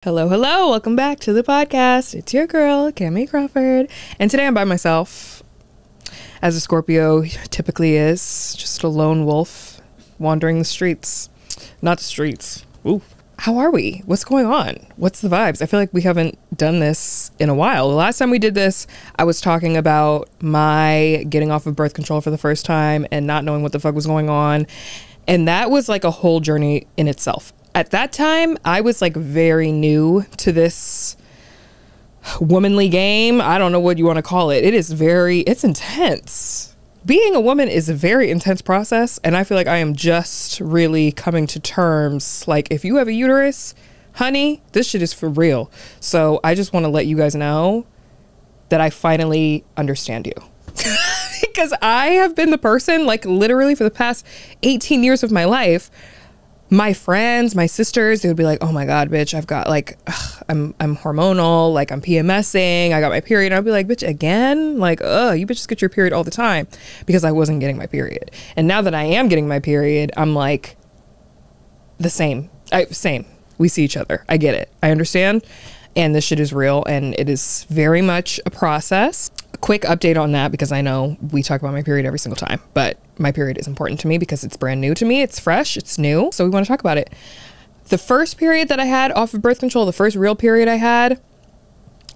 Hello, hello. Welcome back to the podcast. It's your girl, Kamie Crawford. And today I'm by myself, as a Scorpio typically is, just a lone wolf wandering the streets. Not the streets. Ooh. How are we? What's going on? What's the vibes? I feel like we haven't done this in a while. The last time we did this, I was talking about my getting off of birth control for the first time and not knowing what the fuck was going on. And that was like a whole journey in itself. At that time, I was like very new to this womanly game. I don't know what you want to call it. It's intense. Being a woman is a very intense process. And I feel like I am just really coming to terms. Like, if you have a uterus, honey, this shit is for real. So I just want to let you guys know that I finally understand you. Because I have been the person, like literally for the past 18 years of my life, my friends, my sisters, they would be like, oh my God, bitch, I've got like, I'm hormonal, like I'm PMSing, I got my period. And I'd be like, bitch, again? Like, you bitches get your period all the time, because I wasn't getting my period. And now that I am getting my period, I'm like same. We see each other. I get it. I understand. And this shit is real, and it is very much a process. A quick update on that, because I know we talk about my period every single time, but my period is important to me because it's brand new to me. It's fresh, it's new. So we want to talk about it. The first period that I had off of birth control, the first real period I had,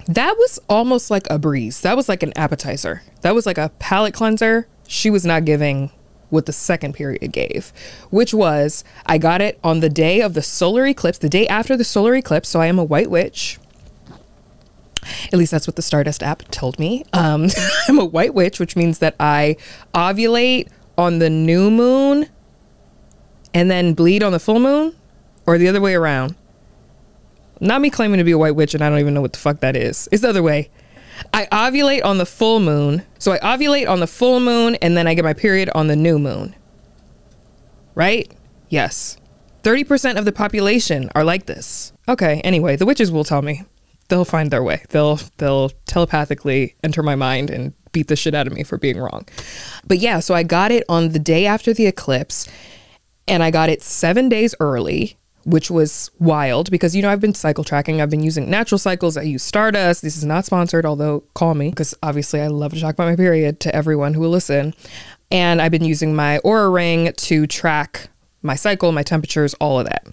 that was almost like a breeze. That was like an appetizer. That was like a palate cleanser. She was not giving what the second period gave, which was, I got it on the day of the solar eclipse, the day after the solar eclipse. So I am a white witch. At least that's what the Stardust app told me. I'm a white witch, which means that I ovulate on the new moon and then bleed on the full moon, or the other way around. Not me claiming to be a white witch and I don't even know what the fuck that is. It's the other way. I ovulate on the full moon. So I ovulate on the full moon and then I get my period on the new moon. Right? Yes. 30% of the population are like this. Okay, anyway, the witches will tell me. They'll find their way. They'll telepathically enter my mind and beat the shit out of me for being wrong. But yeah, so I got it on the day after the eclipse, and I got it 7 days early, which was wild because, you know, I've been cycle tracking. I've been using natural cycles. I use Stardust. This is not sponsored, although call me, because obviously I love to talk about my period to everyone who will listen. And I've been using my Aura ring to track my cycle, my temperatures, all of that.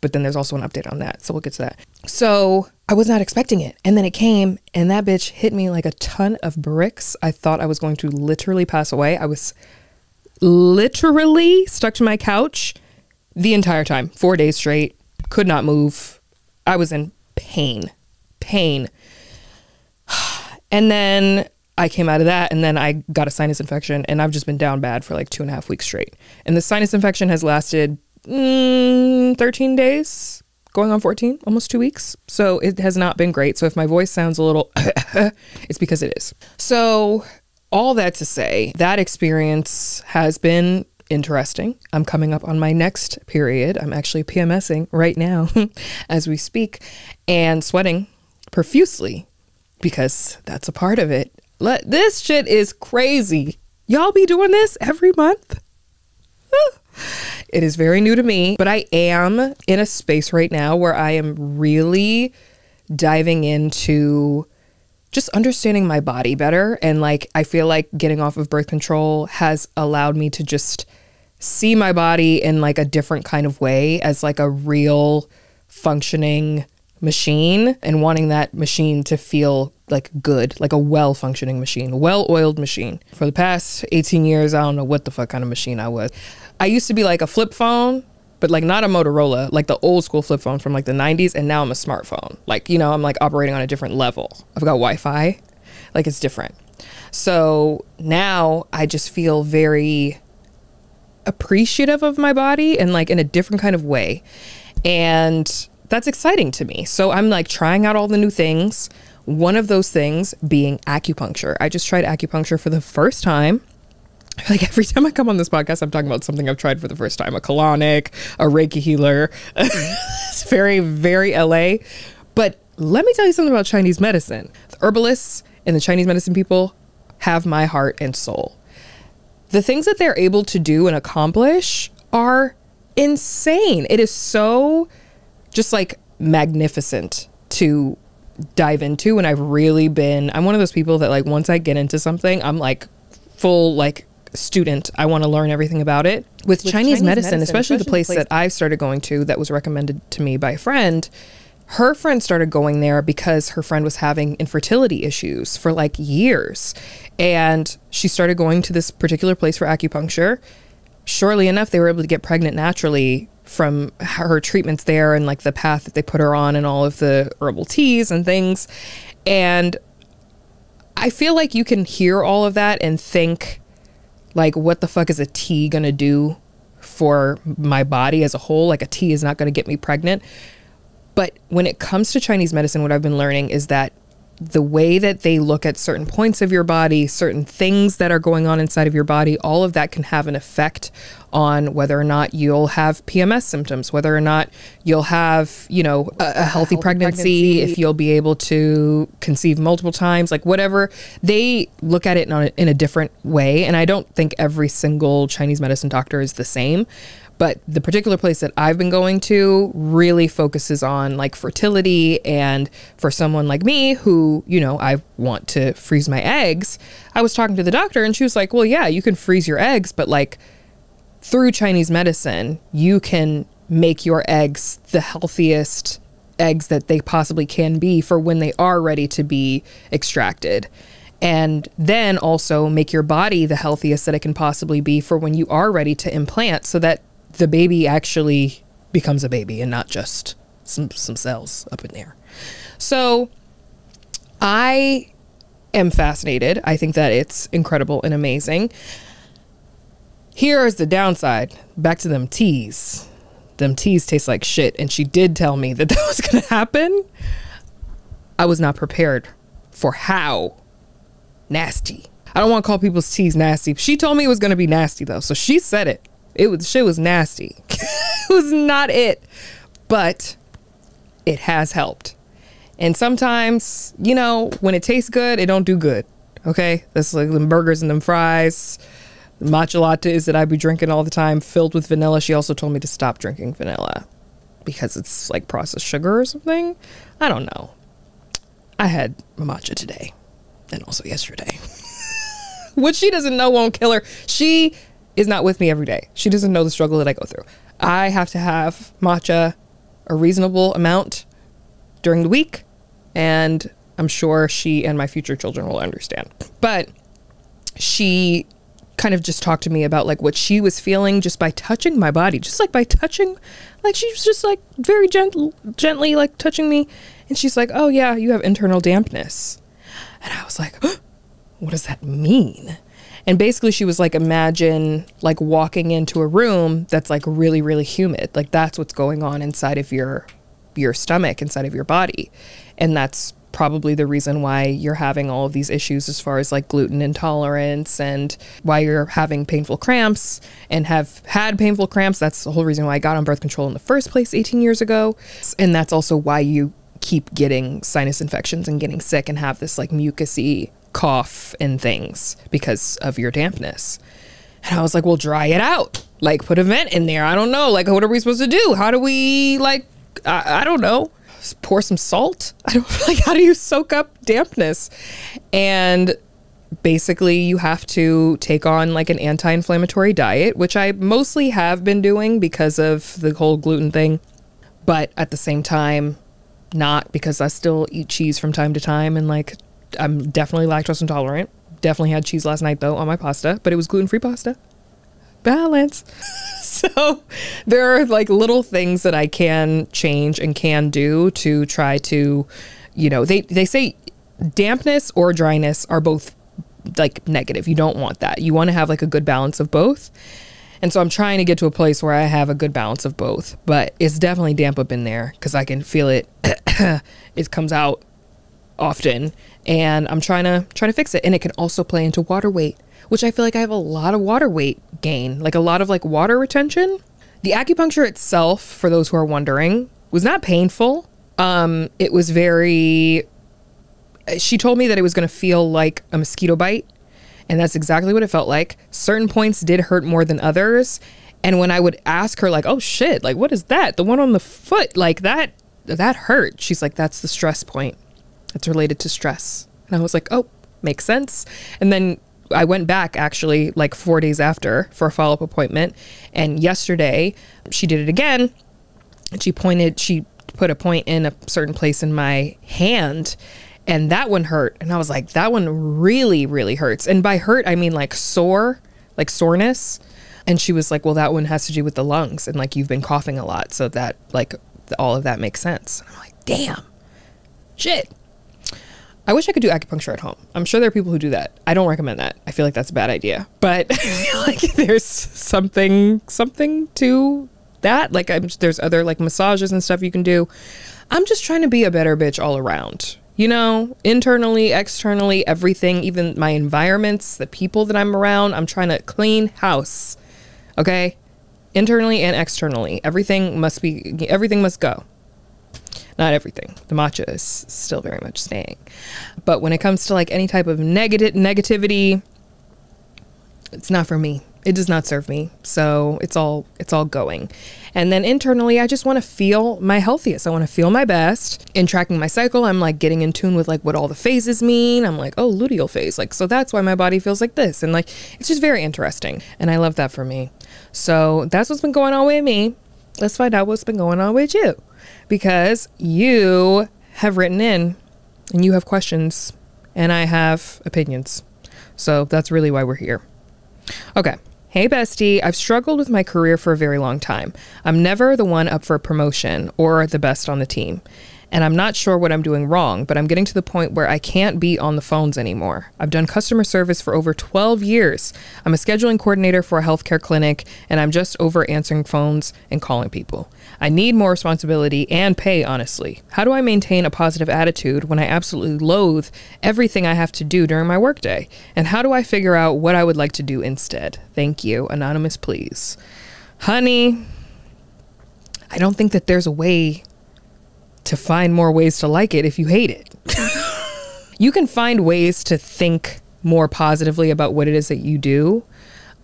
But then there's also an update on that, so we'll get to that. So I was not expecting it. And then it came, and that bitch hit me like a ton of bricks. I thought I was going to literally pass away. I was literally stuck to my couch the entire time, 4 days straight, could not move. I was in pain. And then I came out of that, and then I got a sinus infection, and I've just been down bad for like 2.5 weeks straight. And the sinus infection has lasted 13 days, going on 14, almost 2 weeks. So it has not been great. So if my voice sounds a little, it's because it is. So all that to say, that experience has been interesting. I'm coming up on my next period. I'm actually PMSing right now as we speak, and sweating profusely because that's a part of it. This shit is crazy. Y'all be doing this every month? It is very new to me, but I am in a space right now where I am really diving into just understanding my body better. And like, I feel like getting off of birth control has allowed me to just see my body in like a different kind of way, as like a real functioning machine, and wanting that machine to feel like good, like a well-functioning machine, well-oiled machine. For the past 18 years, I don't know what the fuck kind of machine I was. I used to be like a flip phone, but like not a Motorola, like the old school flip phone from like the 90s. And now I'm a smartphone. Like, you know, I'm like operating on a different level. I've got Wi-Fi, like it's different. So now I just feel very appreciative of my body, and like in a different kind of way. And that's exciting to me. So I'm like trying out all the new things. One of those things being acupuncture. I just tried acupuncture for the first time. Like every time I come on this podcast, I'm talking about something I've tried for the first time. A colonic, a Reiki healer. It's very, very LA. But let me tell you something about Chinese medicine. The herbalists and the Chinese medicine people have my heart and soul. The things that they're able to do and accomplish are insane. It is so just like magnificent to dive into. And I'm one of those people that like, once I get into something, I'm like full like student. I want to learn everything about it. With Chinese medicine, especially the place that I started going to that was recommended to me by a friend, her friend started going there because her friend was having infertility issues for like years. And she started going to this particular place for acupuncture. Shortly enough, they were able to get pregnant naturally from her treatments there and like the path that they put her on and all of the herbal teas and things. And I feel like you can hear all of that and think like, what the fuck is a tea gonna do for my body as a whole? Like, a tea is not gonna get me pregnant. But when it comes to Chinese medicine, what I've been learning is that the way that they look at certain points of your body, certain things that are going on inside of your body, all of that can have an effect on whether or not you'll have PMS symptoms, whether or not you'll have, you know, a healthy pregnancy, if you'll be able to conceive multiple times, like whatever. They look at it in a different way. And I don't think every single Chinese medicine doctor is the same. But the particular place that I've been going to really focuses on like fertility. And for someone like me who, you know, I want to freeze my eggs, I was talking to the doctor and she was like, well, yeah, you can freeze your eggs, but like through Chinese medicine, you can make your eggs the healthiest eggs that they possibly can be for when they are ready to be extracted. And then also make your body the healthiest that it can possibly be for when you are ready to implant, so that the baby actually becomes a baby and not just some cells up in there. So I am fascinated. I think that it's incredible and amazing. Here is the downside. Back to them teas. Them teas taste like shit. And she did tell me that that was going to happen. I was not prepared for how nasty. I don't want to call people's teas nasty. She told me it was going to be nasty though. So she said it. Shit was nasty. It was not it, but it has helped. And sometimes, you know, when it tastes good, it don't do good. Okay. That's like them burgers and them fries, the matcha lattes that I be drinking all the time filled with vanilla. She also told me to stop drinking vanilla because it's like processed sugar or something. I don't know. I had matcha today and also yesterday. What she doesn't know won't kill her. She is not with me every day. She doesn't know the struggle that I go through. I have to have matcha a reasonable amount during the week, and I'm sure she and my future children will understand. But she kind of just talked to me about like what she was feeling just by touching my body, just like by touching, like she was just like very gently like touching me. And she's like, oh yeah, you have internal dampness. And I was like, oh, what does that mean? And basically she was like, imagine like walking into a room that's like really, really humid. Like that's what's going on inside of your stomach, inside of your body. And that's probably the reason why you're having all of these issues as far as like gluten intolerance and why you're having painful cramps and have had painful cramps. That's the whole reason why I got on birth control in the first place 18 years ago. And that's also why you keep getting sinus infections and getting sick and have this like mucusy cough and things because of your dampness. And I was like, well, dry it out, like put a vent in there. I don't know, like what are we supposed to do? How do we like I don't know, pour some salt? I don't like, how do you soak up dampness? And basically you have to take on like an anti-inflammatory diet, which I mostly have been doing because of the whole gluten thing, but at the same time not, because I still eat cheese from time to time, and like I'm definitely lactose intolerant. Definitely had cheese last night though on my pasta, but it was gluten-free pasta. Balance. So there are like little things that I can change and can do to try to, you know, they say dampness or dryness are both like negative. You don't want that. You want to have like a good balance of both. And so I'm trying to get to a place where I have a good balance of both, but it's definitely damp up in there because I can feel it. It comes out often, and I'm trying to fix it. And it can also play into water weight, which I feel like I have a lot of water weight gain, like a lot of like water retention. The acupuncture itself, for those who are wondering, was not painful. It was she told me that it was going to feel like a mosquito bite. And that's exactly what it felt like. Certain points did hurt more than others. And when I would ask her like, oh shit, like what is that? The one on the foot, like that that hurt. She's like, that's the stress point. It's related to stress. And I was like, oh, makes sense. And then I went back actually like 4 days after for a follow-up appointment. And yesterday she did it again. And she put a point in a certain place in my hand, and that one hurt. And I was like, that one really, really hurts. And by hurt, I mean like sore, like soreness. And she was like, well, that one has to do with the lungs. And like, you've been coughing a lot. So that like all of that makes sense. And I'm like, damn, shit. I wish I could do acupuncture at home. I'm sure there are people who do that. I don't recommend that. I feel like that's a bad idea. But I feel like there's something to that. Like there's other like massages and stuff you can do. I'm just trying to be a better bitch all around. You know, internally, externally, everything, even my environments, the people that I'm around. I'm trying to clean house. Okay? Internally and externally. Everything must go. Not everything. The matcha is still very much staying. But when it comes to like any type of negativity, it's not for me. It does not serve me. So it's all going. And then internally, I just want to feel my healthiest. I want to feel my best. In tracking my cycle, I'm like getting in tune with like what all the phases mean. I'm like, oh, luteal phase. Like, so that's why my body feels like this. And like, it's just very interesting. And I love that for me. So that's what's been going on with me. Let's find out what's been going on with you. Because you have written in and you have questions and I have opinions. So that's really why we're here. Okay. Hey, bestie, I've struggled with my career for a very long time. I'm never the one up for a promotion or the best on the team. And I'm not sure what I'm doing wrong, but I'm getting to the point where I can't be on the phones anymore. I've done customer service for over 12 years. I'm a scheduling coordinator for a healthcare clinic, and I'm just over answering phones and calling people. I need more responsibility and pay, honestly. How do I maintain a positive attitude when I absolutely loathe everything I have to do during my workday? And how do I figure out what I would like to do instead? Thank you. Anonymous, please. Honey, I don't think that there's a way to find more ways to like it if you hate it. You can find ways to think more positively about what it is that you do.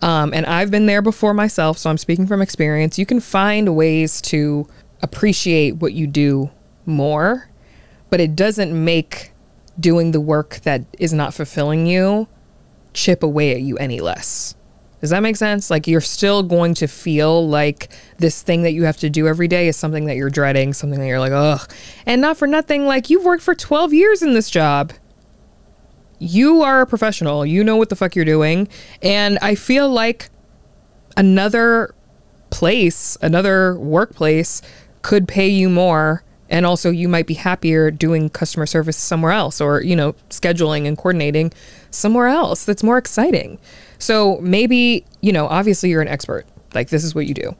And I've been there before myself, so I'm speaking from experience. You can find ways to appreciate what you do more, but it doesn't make doing the work that is not fulfilling you chip away at you any less. Does that make sense? Like, you're still going to feel like this thing that you have to do every day is something that you're dreading, something that you're like, ugh. And not for nothing, like, you've worked for 12 years in this job. You are a professional. You know what the fuck you're doing. And I feel like another workplace could pay you more. And also you might be happier doing customer service somewhere else, or, you know, scheduling and coordinating somewhere else that's more exciting. So maybe, you know, obviously you're an expert. Like, this is what you do.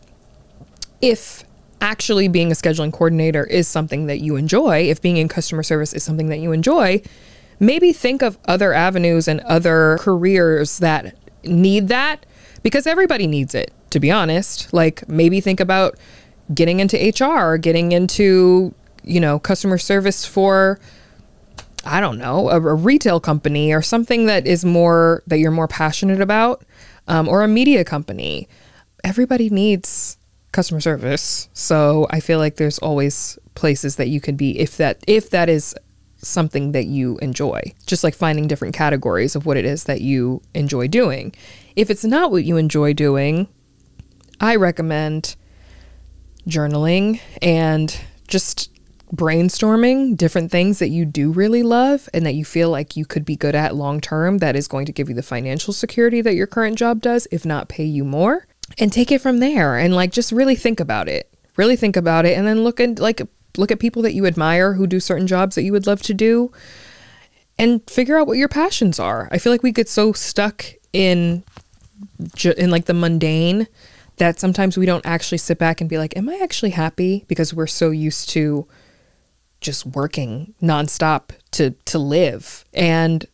If actually being a scheduling coordinator is something that you enjoy, if being in customer service is something that you enjoy, maybe think of other avenues and other careers that need that, because everybody needs it, to be honest. Like, maybe think about getting into HR, getting into, you know, customer service for, I don't know, a retail company or something that is more, that you're more passionate about, or a media company. Everybody needs customer service. So I feel like there's always places that you could be if that is something that you enjoy. Just like finding different categories of what it is that you enjoy doing. If it's not what you enjoy doing, I recommend journaling and just brainstorming different things that you do really love and that you feel like you could be good at long term, that is going to give you the financial security that your current job does, if not pay you more, and take it from there. And like, just really think about it, and then look at people that you admire who do certain jobs that you would love to do, and figure out what your passions are. I feel like we get so stuck in like the mundane that sometimes we don't actually sit back and be like, am I actually happy? Because we're so used to just working nonstop to live, and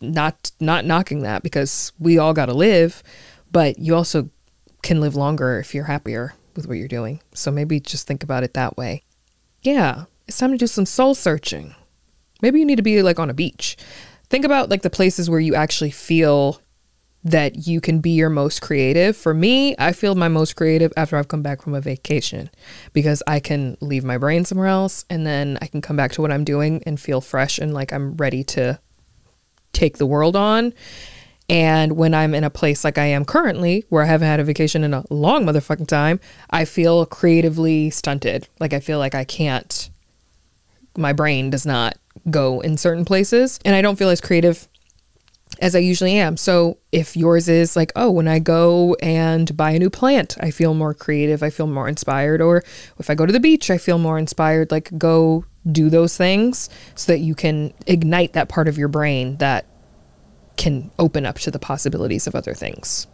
not knocking that, because we all got to live, but you also can live longer if you're happier with what you're doing. So maybe just think about it that way. Yeah, it's time to do some soul searching. Maybe you need to be like on a beach. Think about like the places where you actually feel that you can be your most creative. For me, I feel my most creative after I've come back from a vacation, because I can leave my brain somewhere else and then I can come back to what I'm doing and feel fresh and like I'm ready to take the world on. And when I'm in a place like I am currently, where I haven't had a vacation in a long motherfucking time, I feel creatively stunted. Like I feel like I can't, my brain does not go in certain places and I don't feel as creative as I usually am. So if yours is like, oh, when I go and buy a new plant, I feel more creative, I feel more inspired. Or if I go to the beach, I feel more inspired. Like go do those things so that you can ignite that part of your brain that can open up to the possibilities of other things.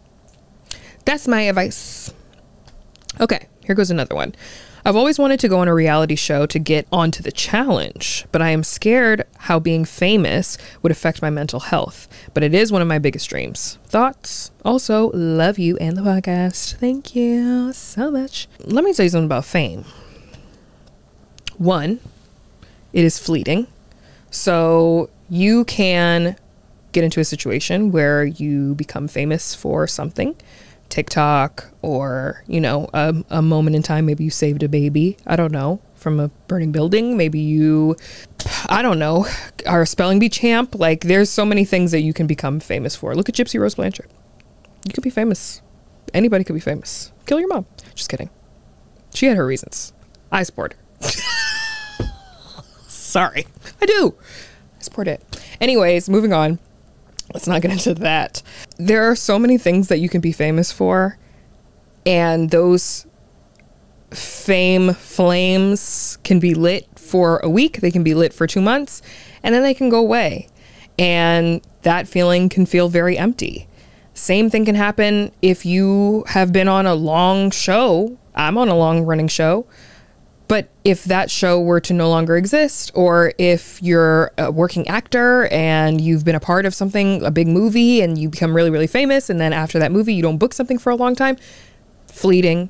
That's my advice. Okay, here goes another one. I've always wanted to go on a reality show to get onto the challenge, but I am scared how being famous would affect my mental health. But it is one of my biggest dreams. Thoughts? Also, love you and the podcast. Thank you so much. Let me tell you something about fame. One, it is fleeting. So you can get into a situation where you become famous for something, TikTok, or, you know, a moment in time. Maybe you saved a baby, I don't know, from a burning building. Maybe you, I don't know, are a spelling bee champ. Like there's so many things that you can become famous for. Look at Gypsy Rose Blanchard. You could be famous. Anybody could be famous. Kill your mom. Just kidding. She had her reasons. I support her. Sorry. I do. I support it. Anyways, moving on. Let's not get into that. There are so many things that you can be famous for, and those fame flames can be lit for a week, they can be lit for 2 months, and then they can go away. And that feeling can feel very empty. Same thing can happen if you have been on a long show. I'm on a long running show. But if that show were to no longer exist, or if you're a working actor and you've been a part of something, a big movie, and you become really, really famous, and then after that movie, you don't book something for a long time, fleeting.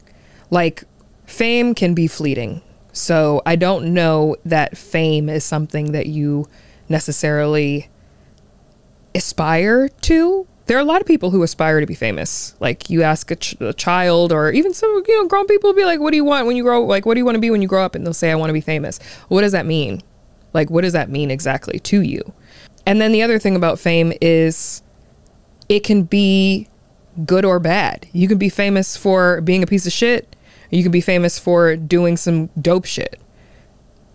Like fame can be fleeting. So I don't know that fame is something that you necessarily aspire to. There are a lot of people who aspire to be famous. Like you ask a child, or even some, you know, grown people will be like, what do you want when you grow? Like, what do you want to be when you grow up? And they'll say, I want to be famous. What does that mean? Like, what does that mean exactly to you? And then the other thing about fame is it can be good or bad. You can be famous for being a piece of shit. Or you can be famous for doing some dope shit.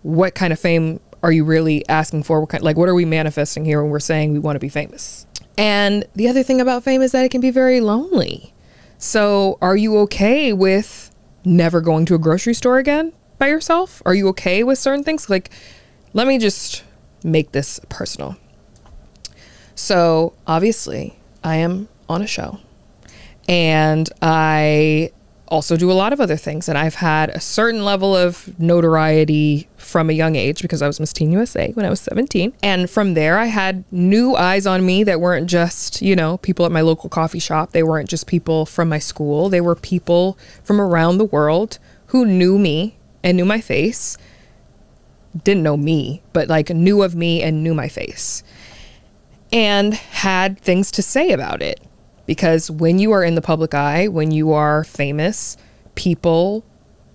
What kind of fame are you really asking for? What are we manifesting here when we're saying we want to be famous? And the other thing about fame is that it can be very lonely. So are you okay with never going to a grocery store again by yourself? Are you okay with certain things? Like, let me just make this personal. So obviously I am on a show, and I also do a lot of other things. And I've had a certain level of notoriety from a young age because I was Miss Teen USA when I was 17. And from there, I had new eyes on me that weren't just, you know, people at my local coffee shop. They weren't just people from my school. They were people from around the world who knew me and knew my face. Didn't know me, but like knew of me and knew my face. And had things to say about it. Because when you are in the public eye, when you are famous, people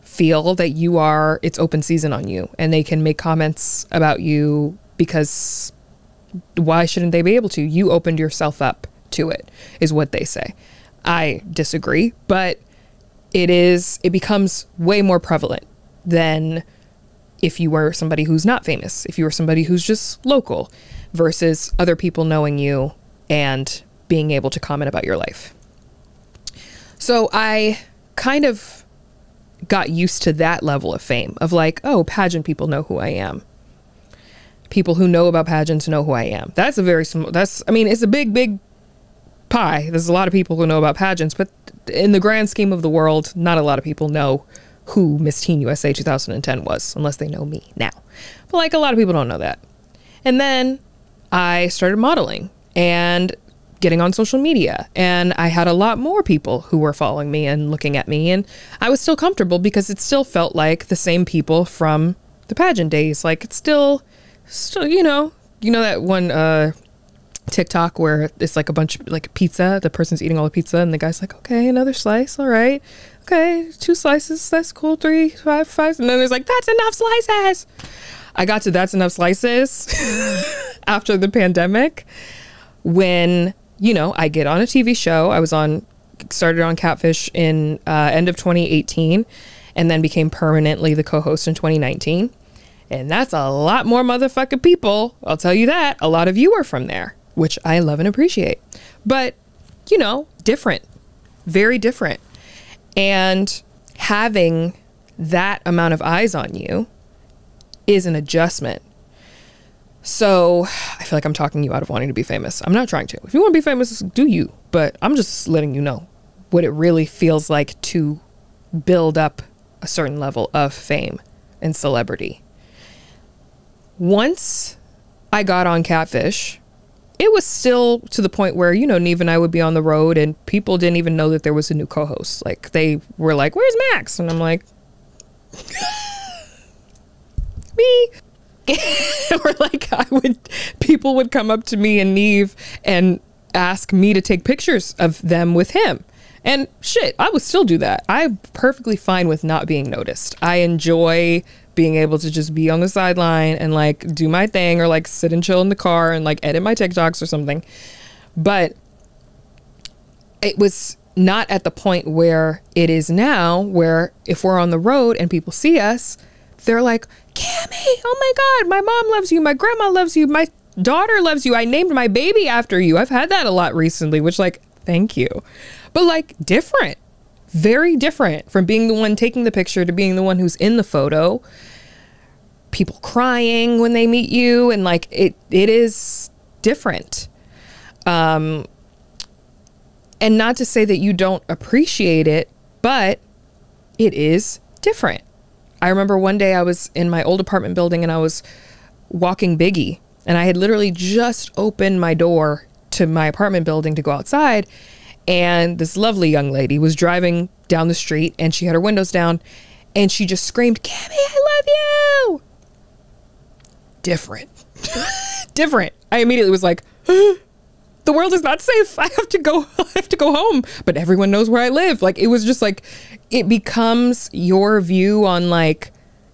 feel that you are, it's open season on you, and they can make comments about you because why shouldn't they be able to? You opened yourself up to it, is what they say. I disagree, but it becomes way more prevalent than if you were somebody who's not famous, if you were somebody who's just local, versus other people knowing you and being able to comment about your life. So I kind of got used to that level of fame of like, oh, pageant people know who I am. People who know about pageants know who I am. That's a very small, it's a big, big pie. There's a lot of people who know about pageants, but in the grand scheme of the world, not a lot of people know who Miss Teen USA 2010 was, unless they know me now. But like a lot of people don't know that. And then I started modeling and getting on social media, and I had a lot more people who were following me and looking at me, and I was still comfortable because it still felt like the same people from the pageant days. Like it's still, you know that one TikTok where it's like a bunch of like pizza. The person's eating all the pizza and the guy's like, okay, another slice. All right. Okay, 2 slices. That's cool. 3, 5, 5. And then there's like, that's enough slices. I got to that's enough slices after the pandemic when, you know, I get on a TV show. Started on Catfish in end of 2018 and then became permanently the co-host in 2019. And that's a lot more motherfucking people. I'll tell you that. A lot of you are from there, which I love and appreciate. But, you know, different, very different. And having that amount of eyes on you is an adjustment. So I feel like I'm talking you out of wanting to be famous. I'm not trying to. If you want to be famous, do you. But I'm just letting you know what it really feels like to build up a certain level of fame and celebrity. Once I got on Catfish, it was still to the point where, you know, Neve and I would be on the road and people didn't even know that there was a new co-host. Like they were like, where's Max? And I'm like, me. Or like people would come up to me and Neve and ask me to take pictures of them with him. And shit, I would still do that. I'm perfectly fine with not being noticed. I enjoy being able to just be on the sideline and like do my thing or like sit and chill in the car and like edit my TikToks or something. But it was not at the point where it is now, where if we're on the road and people see us, they're like, Kamie, oh my God, my mom loves you. My grandma loves you. My daughter loves you. I named my baby after you. I've had that a lot recently, which like, thank you. But like different, very different from being the one taking the picture to being the one who's in the photo. People crying when they meet you. And like, it is different. And not to say that you don't appreciate it, but it is different. I remember one day I was in my old apartment building and I was walking Biggie and I had literally just opened my door to my apartment building to go outside. And this lovely young lady was driving down the street and she had her windows down and she just screamed, Kamie, I love you. Different. Different. I immediately was like, the world is not safe. I have to go home. But everyone knows where I live. Like, it was just like, it becomes your view on like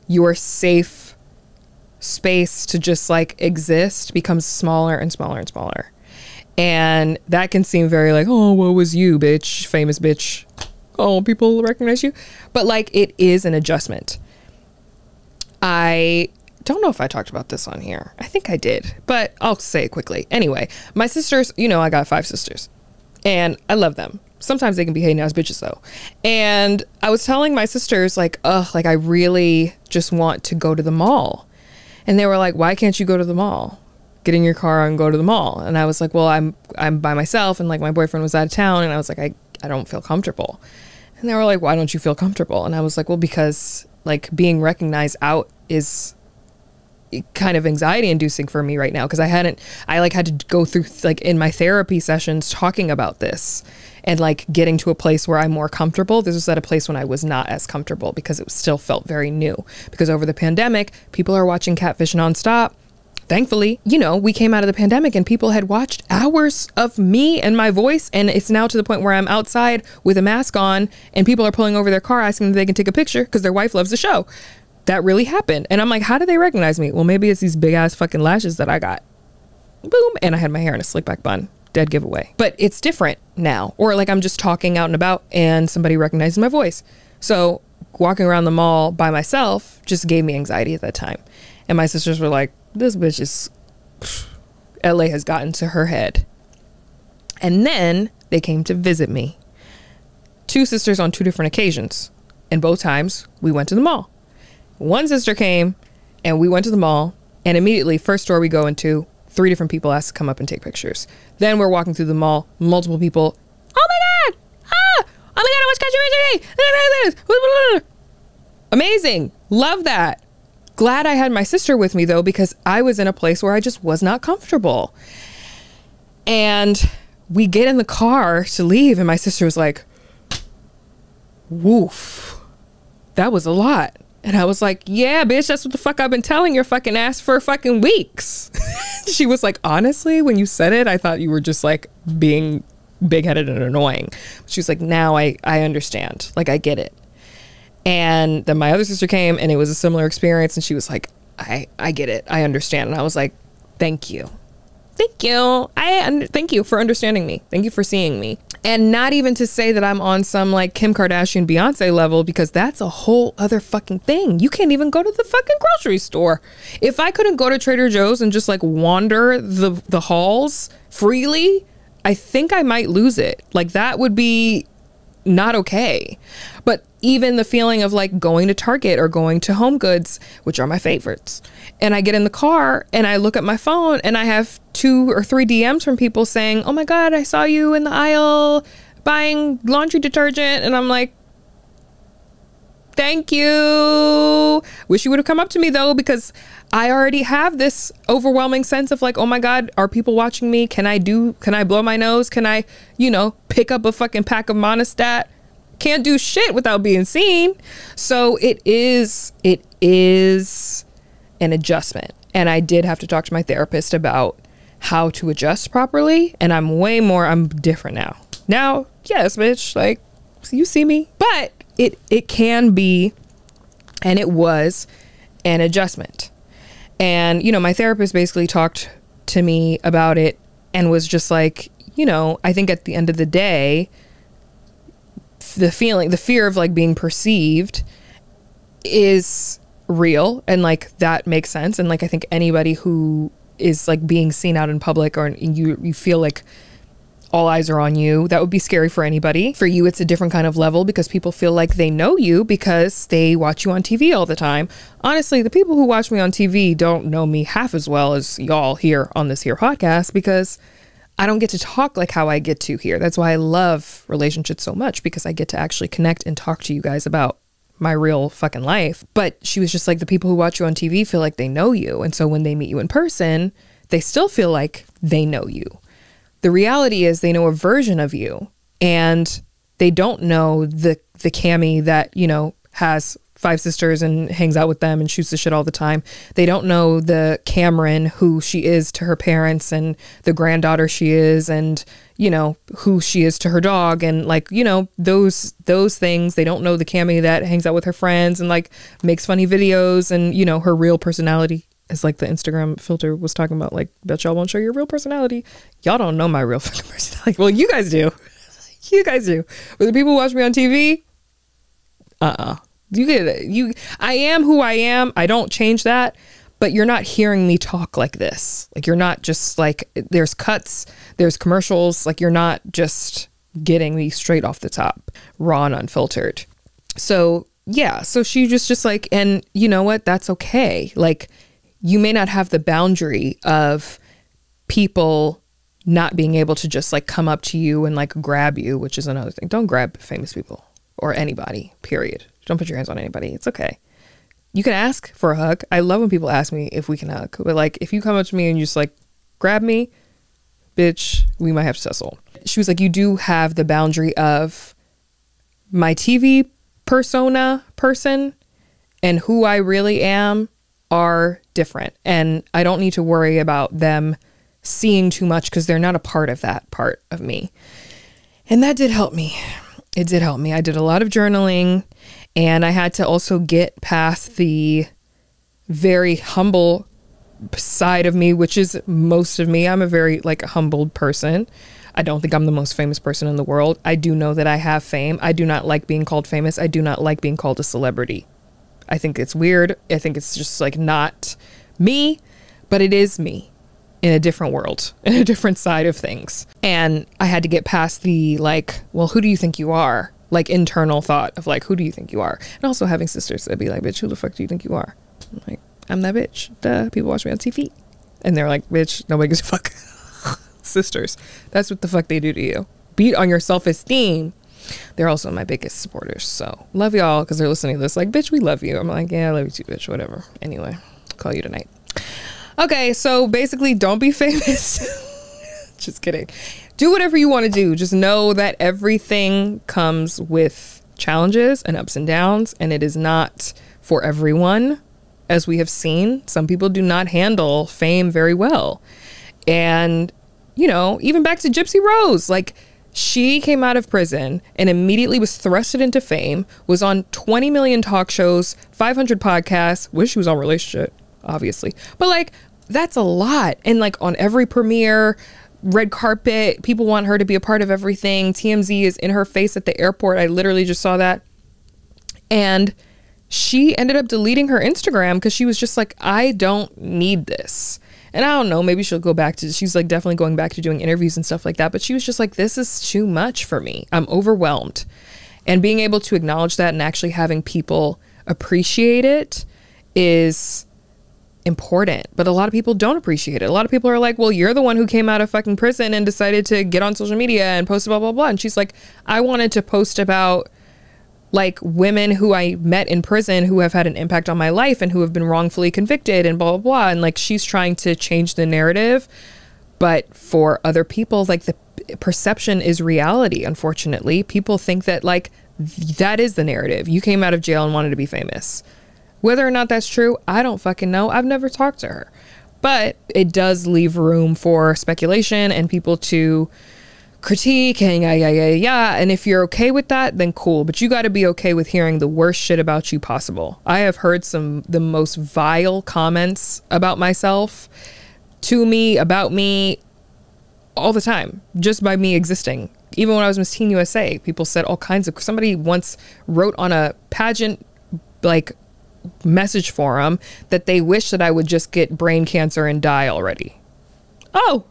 your safe space to just like exist becomes smaller and smaller and smaller. And that can seem very like, oh, what was you, bitch, famous bitch. Oh, people recognize you. But like, it is an adjustment. I don't know if I talked about this on here. I think I did, but I'll say it quickly. Anyway, my sisters, you know, I got 5 sisters and I love them. Sometimes they can be hating ass bitches though. And I was telling my sisters like, like I really just want to go to the mall. And they were like, why can't you go to the mall? Get in your car and go to the mall. And I was like, well, I'm by myself. And like my boyfriend was out of town. And I was like, I don't feel comfortable. And they were like, why don't you feel comfortable? And I was like, well, because like being recognized out is kind of anxiety inducing for me right now. Cause I had to go through like in my therapy sessions talking about this and like getting to a place where I'm more comfortable. This was at a place when I was not as comfortable because it still felt very new, because over the pandemic, people are watching Catfish nonstop. Thankfully, you know, we came out of the pandemic and people had watched hours of me and my voice. And it's now to the point where I'm outside with a mask on and people are pulling over their car asking if they can take a picture because their wife loves the show. That really happened. And I'm like, how do they recognize me? Well, maybe it's these big ass fucking lashes that I got. Boom. And I had my hair in a slick back bun. Dead giveaway. But it's different now. Or like I'm just talking out and about and somebody recognizes my voice. So walking around the mall by myself just gave me anxiety at that time. And my sisters were like, this bitch is, LA has gotten to her head. And then they came to visit me. 2 sisters on 2 different occasions. And both times we went to the mall. One sister came and we went to the mall and immediately first store we go into, 3 different people asked to come up and take pictures. Then we're walking through the mall, multiple people. Oh my God. Ah, oh my God, I watched Country today. Amazing. Love that. Glad I had my sister with me though, because I was in a place where I just was not comfortable. And we get in the car to leave and my sister was like, woof, that was a lot. And I was like, yeah, bitch, that's what the fuck I've been telling your fucking ass for fucking weeks. She was like, honestly, when you said it, I thought you were just like being big-headed and annoying. She was like, now I understand. Like, I get it. And then my other sister came and it was a similar experience. And she was like, I get it. I understand. And I was like, thank you. Thank you. Thank you for understanding me. Thank you for seeing me. And not even to say that I'm on some like Kim Kardashian, Beyonce level, because that's a whole other fucking thing. You can't even go to the fucking grocery store. If I couldn't go to Trader Joe's and just like wander the halls freely, I think I might lose it. Like that would be not okay. But even the feeling of like going to Target or going to Home Goods, which are my favorites, and I get in the car and I look at my phone and I have 2 or 3 DMs from people saying, oh my God, I saw you in the aisle buying laundry detergent. And I'm like, thank you. Wish you would have come up to me though, because I already have this overwhelming sense of like, oh my God, are people watching me? Can I blow my nose? Can I, pick up a fucking pack of Monistat? Can't do shit without being seen. So it is an adjustment. And I did have to talk to my therapist about how to adjust properly. And I'm different now. Now, yes, bitch, like you see me, but it can be, and it was an adjustment. And, my therapist basically talked to me about it and was just like, I think at the end of the day, the fear of like being perceived is real. And like, that makes sense. And like, I think anybody who is like being seen out in public, or you feel like all eyes are on you, that would be scary for anybody. For you, it's a different kind of level because people feel like they know you because they watch you on TV all the time. Honestly, the people who watch me on TV don't know me half as well as y'all here on this here podcast, because I don't get to talk like how I get to here. That's why I love Relationshit so much, because I get to actually connect and talk to you guys about my real fucking life. But she was just like, the people who watch you on TV feel like they know you. And so when they meet you in person, they still feel like they know you. The reality is they know a version of you, and they don't know the Kamie that, has 5 sisters and hangs out with them and shoots the shit all the time. They don't know the Cameron who she is to her parents and the granddaughter she is, and, who she is to her dog, and like, those things. They don't know the Kamie that hangs out with her friends and like makes funny videos, and, her real personality. It's like the Instagram filter was talking about, like, bet y'all won't show your real personality. Y'all don't know my real fucking personality. Well, you guys do. You guys do. But the people who watch me on TV, you get it. I am who I am. I don't change that. But you're not hearing me talk like this. Like, you're not just like, there's cuts, there's commercials. Like, you're not just getting me straight off the top, raw and unfiltered. So yeah. So she just like, and you know what? That's okay. Like, you may not have the boundary of people not being able to just like come up to you and like grab you, which is another thing. Don't grab famous people or anybody, period. Don't put your hands on anybody. It's okay. You can ask for a hug. I love when people ask me if we can hug, but like, if you come up to me and you just like grab me, bitch, we might have to tussle. She was like, you do have the boundary of my TV person and who I really am are different, and I don't need to worry about them seeing too much because they're not a part of that part of me. And that did help me. It did help me. I did a lot of journaling, and I had to also get past the very humble side of me, which is most of me. I'm a very like humbled person. I don't think I'm the most famous person in the world. I do know that I have fame. I do not like being called famous. I do not like being called a celebrity. I think it's weird. I think it's just like not me, but it is me in a different world, in a different side of things. And I had to get past the like, well, who do you think you are? Like internal thought of like, who do you think you are? And also having sisters that'd be like, bitch, who the fuck do you think you are? I'm like, I'm that bitch. Duh, people watch me on TV. And they're like, bitch, nobody gives a fuck. Sisters. That's what the fuck they do to you. Beat on your self-esteem. They're also my biggest supporters. So love y'all because they're listening to this. Like, bitch, we love you. I'm like, yeah, I love you too, bitch. Whatever. Anyway, call you tonight. Okay, so basically, don't be famous. Just kidding. Do whatever you want to do. Just know that everything comes with challenges and ups and downs, and it is not for everyone. as we have seen, some people do not handle fame very well. And, you know, even back to Gypsy Rose, like, she came out of prison and immediately was thrusted into fame, was on 20 million talk shows, 500 podcasts, wish she was on Relationshit, obviously. But like, that's a lot. And like on every premiere, red carpet, people want her to be a part of everything. TMZ is in her face at the airport. I literally just saw that. And she ended up deleting her Instagram because she was just like, I don't need this. And I don't know, maybe she'll go back to, she's like definitely going back to doing interviews and stuff like that. But she was just like, this is too much for me. I'm overwhelmed. And being able to acknowledge that and actually having people appreciate it is important. But a lot of people don't appreciate it. A lot of people are like, well, you're the one who came out of fucking prison and decided to get on social media and post blah, blah, blah. And she's like, I wanted to post about like women who I met in prison who have had an impact on my life and who have been wrongfully convicted and blah, blah, blah. And like, she's trying to change the narrative. But for other people, like the perception is reality. Unfortunately, people think that like, that is the narrative. You came out of jail and wanted to be famous. Whether or not that's true, I don't fucking know. I've never talked to her, but it does leave room for speculation and people to critique and yeah. And if you're okay with that, then cool. But you got to be okay with hearing the worst shit about you possible. I have heard the most vile comments about myself, to me, about me, all the time, just by me existing. Even when I was Miss Teen USA, people said all kinds of, somebody once wrote on a pageant, like, message forum that they wish that I would just get brain cancer and die already. Oh,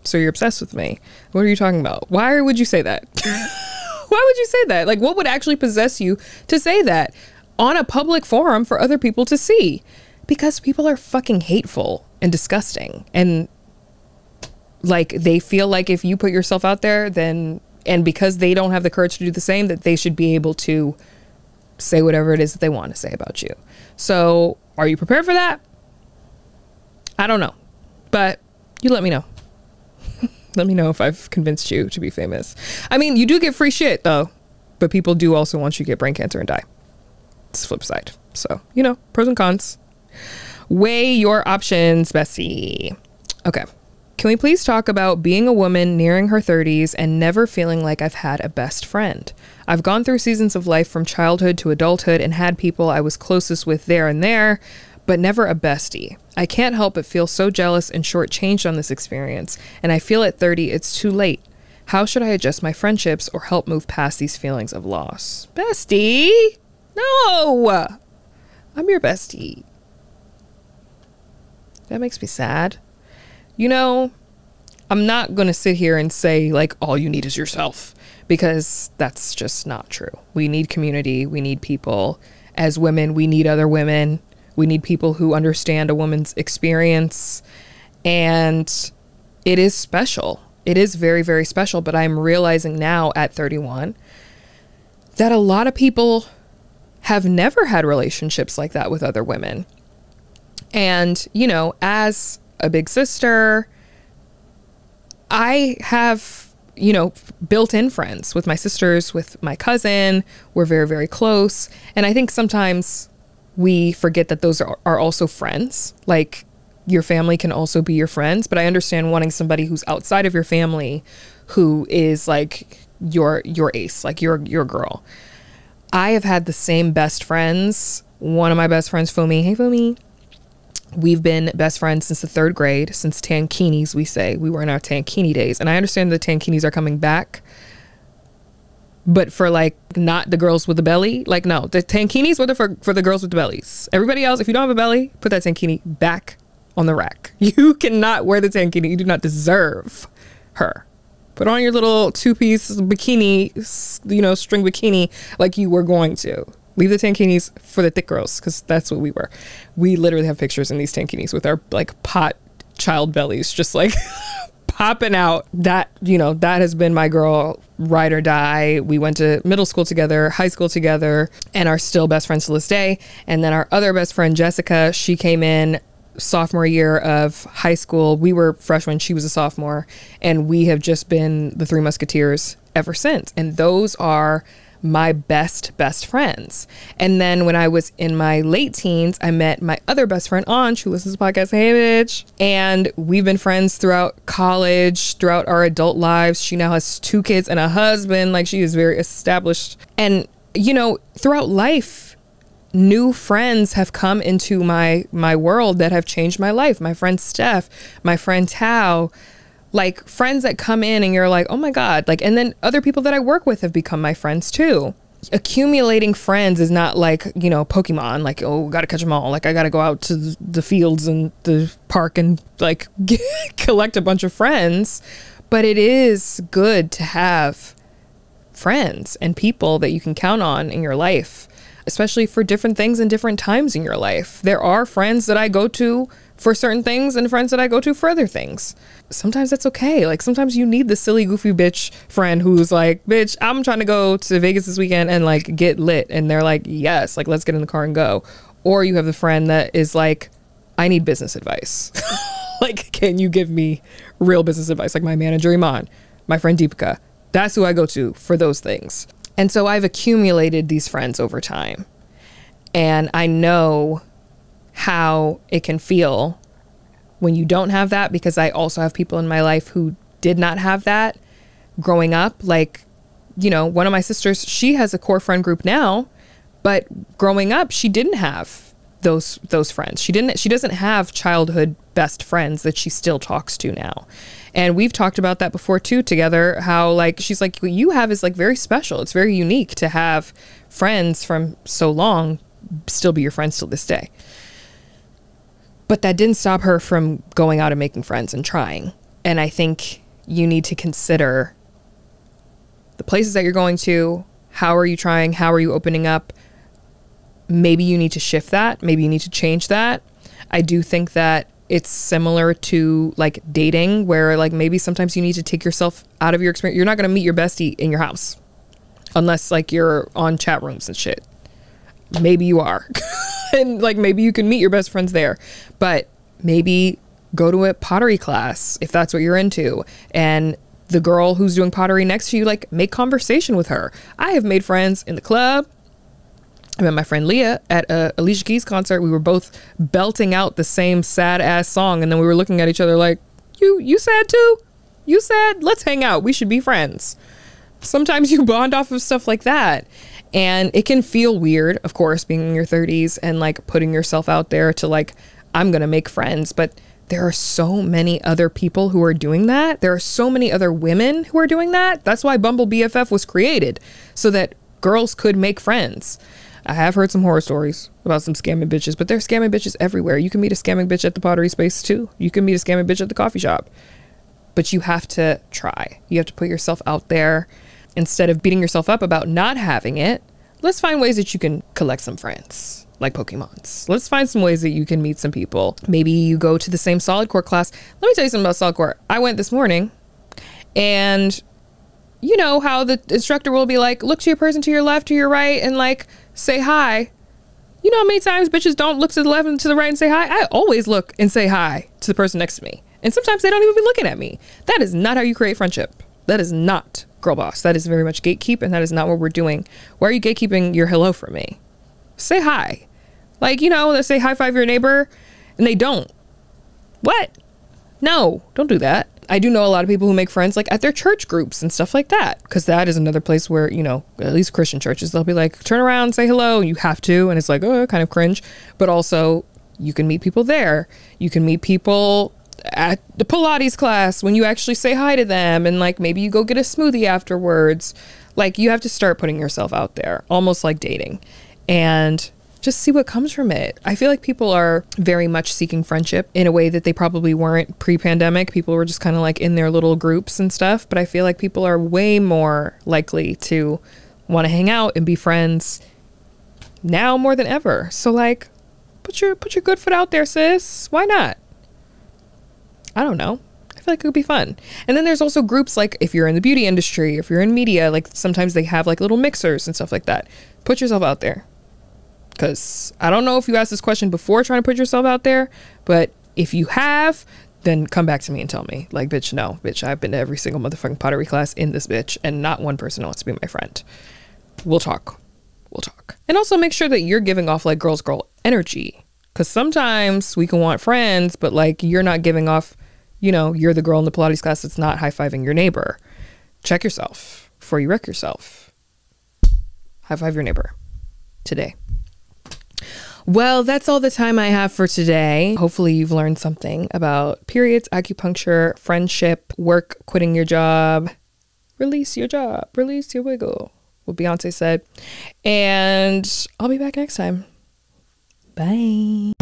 so you're obsessed with me. What are you talking about? Why would you say that? Why would you say that? Like, what would actually possess you to say that on a public forum for other people to see? Because people are fucking hateful and disgusting. And like, they feel like if you put yourself out there, then, and because they don't have the courage to do the same, that they should be able to say whatever it is that they want to say about you. So are you prepared for that? I don't know, but you let me know. Let me know if I've convinced you to be famous. I mean, you do get free shit though, but people do also want you to get brain cancer and die. It's the flip side. So, you know, pros and cons. Weigh your options, bestie. Okay. Can we please talk about being a woman nearing her 30s and never feeling like I've had a best friend? I've gone through seasons of life from childhood to adulthood and had people I was closest with there and there, but never a bestie. I can't help but feel so jealous and shortchanged on this experience, and I feel at 30 it's too late. How should I adjust my friendships or help move past these feelings of loss? Bestie? No! I'm your bestie. That makes me sad. You know, I'm not going to sit here and say like all you need is yourself, because that's just not true. We need community. We need people. As women, we need other women. We need people who understand a woman's experience. And it is special. It is very, very special. But I'm realizing now at 31 that a lot of people have never had relationships like that with other women. And, you know, as a big sister, I have, you know, built-in friends with my sisters, with my cousin. We're very, very close. And I think sometimes we forget that those are also friends. Like, your family can also be your friends. But I understand wanting somebody who's outside of your family, who is like your ace, like your girl. I have had the same best friends. One of my best friends, Fumi. Hey, Fumi. We've been best friends since the 3rd grade, since tankinis, we say. We were in our tankini days. And I understand the tankinis are coming back, but for like not the girls with the belly. Like, no, the tankinis were for the girls with the bellies. Everybody else, if you don't have a belly, put that tankini back on the rack. You cannot wear the tankini. You do not deserve her. Put on your little 2-piece bikini, you know, string bikini like you were going to. Leave the tankinis for the thick girls, because that's what we were. We literally have pictures in these tankinis with our like pot child bellies just like popping out. That, you know, that has been my girl, ride or die. We went to middle school together, high school together, and are still best friends to this day. And then our other best friend, Jessica, she came in sophomore year of high school. We were freshmen, she was a sophomore, and we have just been the Three Musketeers ever since. And those are my best friends. And then when I was in my late teens, I met my other best friend, Anj, who listens to the podcast. Hey, bitch. And we've been friends throughout college, throughout our adult lives. She now has 2 kids and a husband. Like, she is very established. And, you know, throughout life, new friends have come into my world that have changed my life. My friend Steph, my friend Tao, like friends that come in and you're like, oh my God. Like, and then other people that I work with have become my friends too. Accumulating friends is not like, you know, Pokemon, like, oh, gotta catch them all. Like, I gotta go out to the fields and the park and like collect a bunch of friends. But it is good to have friends and people that you can count on in your life, especially for different things and different times in your life. There are friends that I go to for certain things and friends that I go to for other things. Sometimes that's okay. Like, sometimes you need the silly, goofy bitch friend who's like, bitch, I'm trying to go to Vegas this weekend and like get lit. And they're like, yes, like, let's get in the car and go. Or you have the friend that is like, I need business advice. Like, can you give me real business advice? Like my manager, Iman, my friend Deepika. That's who I go to for those things. And so I've accumulated these friends over time. And I know how it can feel when you don't have that, because I also have people in my life who did not have that growing up. Like, you know, one of my sisters, she has a core friend group now, but growing up, she didn't have those friends. She doesn't have childhood best friends that she still talks to now. And we've talked about that before too together, how like, she's like, what you have is like very special. It's very unique to have friends from so long still be your friends till this day. But that didn't stop her from going out and making friends and trying. And I think you need to consider the places that you're going to. How are you trying? How are you opening up? Maybe you need to shift that. Maybe you need to change that. I do think that it's similar to like dating, where like maybe sometimes you need to take yourself out of your experience. You're not going to meet your bestie in your house unless like you're on chat rooms and shit. Maybe you are. And like maybe you can meet your best friends there, but maybe go to a pottery class if that's what you're into, and the girl who's doing pottery next to you, like, make conversation with her. I have made friends in the club. I met my friend Leah at a Alicia Keys concert. We were both belting out the same sad ass song, and then we were looking at each other like, you sad too? You sad? Let's hang out. We should be friends. Sometimes you bond off of stuff like that. And it can feel weird, of course, being in your 30s and like putting yourself out there to like, I'm going to make friends. But there are so many other people who are doing that. There are so many other women who are doing that. That's why Bumble BFF was created, so that girls could make friends. I have heard some horror stories about some scamming bitches, but there's scamming bitches everywhere. You can meet a scamming bitch at the pottery space too. You can meet a scamming bitch at the coffee shop. But you have to try. You have to put yourself out there. Instead of beating yourself up about not having it, let's find ways that you can collect some friends, like Pokemons. Let's find some ways that you can meet some people. Maybe you go to the same solid core class. Let me tell you something about solid core. I went this morning, and you know how the instructor will be like, look to your person to your left, to your right, and like say hi. You know how many times bitches don't look to the left and to the right and say hi? I always look and say hi to the person next to me. And sometimes they don't even be looking at me. That is not how you create friendship. That is not girl boss. That is very much gatekeep, and that is not what we're doing. Why are you gatekeeping your hello from me? Say hi. Like, you know, let's say high five your neighbor and they don't. What? No, don't do that. I do know a lot of people who make friends like at their church groups and stuff like that, because that is another place where, you know, at least Christian churches, they'll be like, turn around, say hello. You have to. And it's like, oh, kind of cringe. But also you can meet people there. You can meet people at the Pilates class when you actually say hi to them, and like maybe you go get a smoothie afterwards. Like, you have to start putting yourself out there, almost like dating, and just see what comes from it. I feel like people are very much seeking friendship in a way that they probably weren't pre-pandemic. People were just kind of like in their little groups and stuff, but I feel like people are way more likely to want to hang out and be friends now more than ever. So like, put your good foot out there, sis. Why not? I don't know. I feel like it would be fun. And then there's also groups like if you're in the beauty industry, if you're in media, like sometimes they have like little mixers and stuff like that. Put yourself out there. Because I don't know if you asked this question before trying to put yourself out there, but if you have, then come back to me and tell me like, bitch, no, bitch, I've been to every single motherfucking pottery class in this bitch, and not one person wants to be my friend. we'll talk. We'll talk. And also make sure that you're giving off like girl energy. Because sometimes we can want friends, but like you're not giving off, you know, you're the girl in the Pilates class that's not high-fiving your neighbor. Check yourself before you wreck yourself. High-five your neighbor today. Well, that's all the time I have for today. Hopefully you've learned something about periods, acupuncture, friendship, work, quitting your job. Release your job. Release your wiggle. What Beyonce said. And I'll be back next time. Bye.